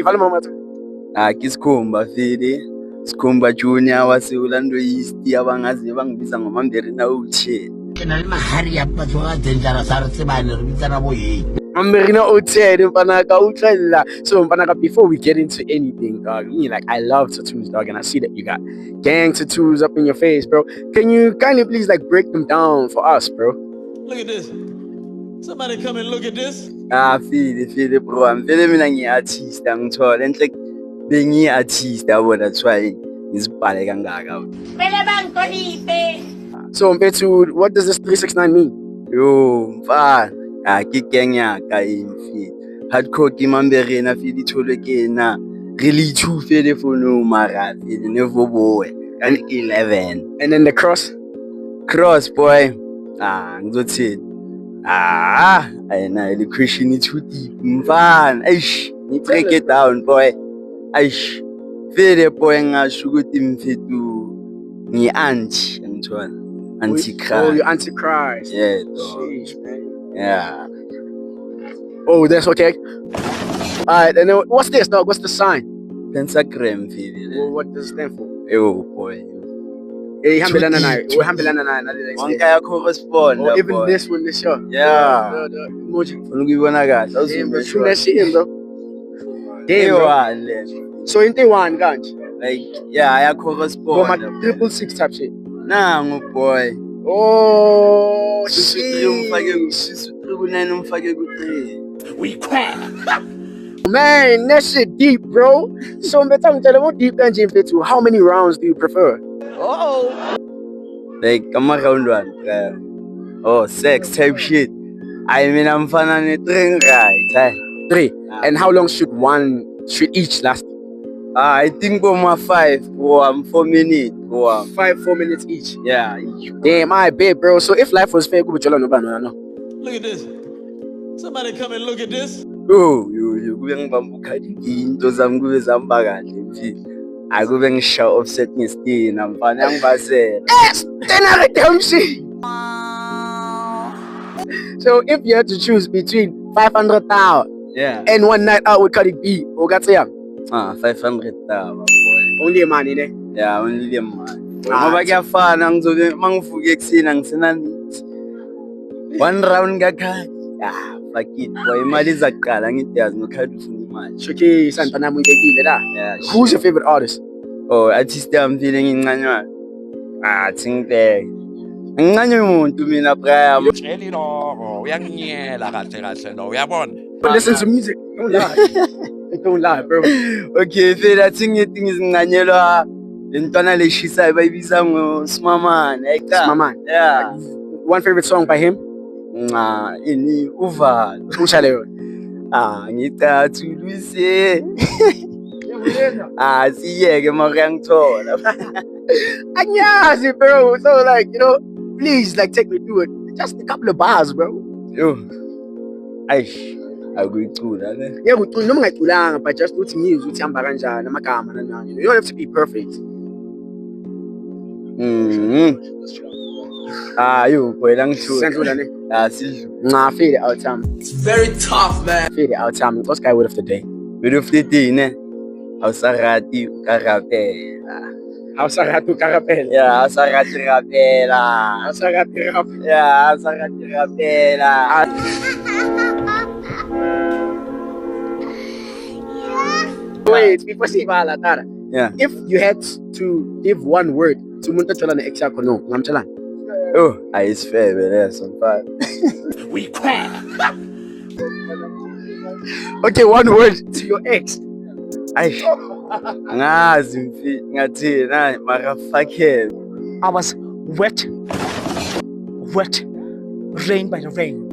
Vala mama. Kisikhumba fili. Sikhumba Junior waseOrlando East abangazi bangibiza ngoMamberina Uche. Mamberina Uche mpanaka utlella. So mpanaka, before we get into anything, dog, I love tattoos, dog, and I see that you got gang tattoos up in your face, bro. Can you kindly please break them down for us, bro? Look at this. Somebody come and look at this. Fili bro. I'm feeling like artist angithola enhle bengi artist yabo, that's why ngizibhale kangaka. So Mfethu, what does this 369 mean? Yo mfana, ke gang yaka imfi. Hardcore ke Mamberina fili tholwe ke na. Really too fele for no mara fili never boy. And 11. And then the cross? Cross boy. Ngizothini? Ayina the Christian is too deep. Mfana, eish, break it down boy. Eish. Fele boy ngasho ukuthi Mfethu ngi-anti ngithola. Antichrist. Oh, you're Antichrist. Yeah. Sheesh, man. Yeah. Oh, that's okay. Alright, and then what's this, dog? What's the sign? Pentagram fili. Well, what does it stand for? Yo boy. Hey, hambelana nayo. Wonke correspond. Or even this one, this show. Yeah. The emoji. Ngibona kahle. Damn, bro. Shoot that shit in, bro. Damn, bro. So in Taiwan, kanji? I correspond. For my 666 type shit. Nangu boy. Oh, We crack. Man, that shit deep, bro. So deep Mfethu, how many rounds do you prefer? I'm around one. Sex type shit. I mean, I'm fun on it. 3 right? 3. And how long should each last? I think 5 or 4 minutes. 4 minutes each. Yeah, each. Damn, I bet, bro. So if life was fair, Look at this. Somebody come and look at this. You ngibambuka into zami kube zihamba kahle mfisi. Akube ngisha offset ngeskin amfana yangibasela. So if you had to choose between 500,000 and one night out with Cardi B, Ogatsiyam? 500,000 boy. Only a man in there? Yeah, only a man. Ngoba kuyafana ngizobe mangivuka ekseni angisena nithi. 1 round ngakhaya. Fuck it boy, imali izaqala ngidazi nokhaya ufuna imali. Shoki santana muyibekile la. Yeah. Who's your favorite artist? Oh, artist yami phile ngincanywana. Thingibheke. Ngincane umuntu mina Brian. Tsheli lokho uyanginyela kahle no uyabona. Listen to music. Don't lie. Don't lie, bro. Okay, phela thingithi ngizincanyelwa intwana leshisayo bayibiza ngoSimamane. Simamane. Yeah. One favorite song by him? Ini uvalo. Ushale yona. Ngicathuliswe. Siyeke mara yangithola. Anyazi, bro. So please take me through it. Just a couple of bars, bro. Yo. Aish. Akuyicula ne. Yeah, ucula noma ungayiculanga, but just uthi ngizwe ukuthi hamba kanjani amagama nanani. You don't have to be perfect. Yo boy langithula. Sendlula ne. Sidlula. Fade it out time. It's very tough, man. Fade it out time. What's guy word of the day? Word of the day ne. Awusarati ukarapela. Awusarati ukarapela. Yeah, awusarati rapela. Awusarati rapela. Yeah, awusarati rapela. Wait, before Sivala, Tara. Yeah. If you had to give one word to umuntu othola ne-ex yakho, no, ngamthelani? Oh, it's fair, but that's some fun. We crack. Okay, one word to your ex. Aish. Ngazi mfi ngathina mara fuckhead. I was wet, rain by the rain.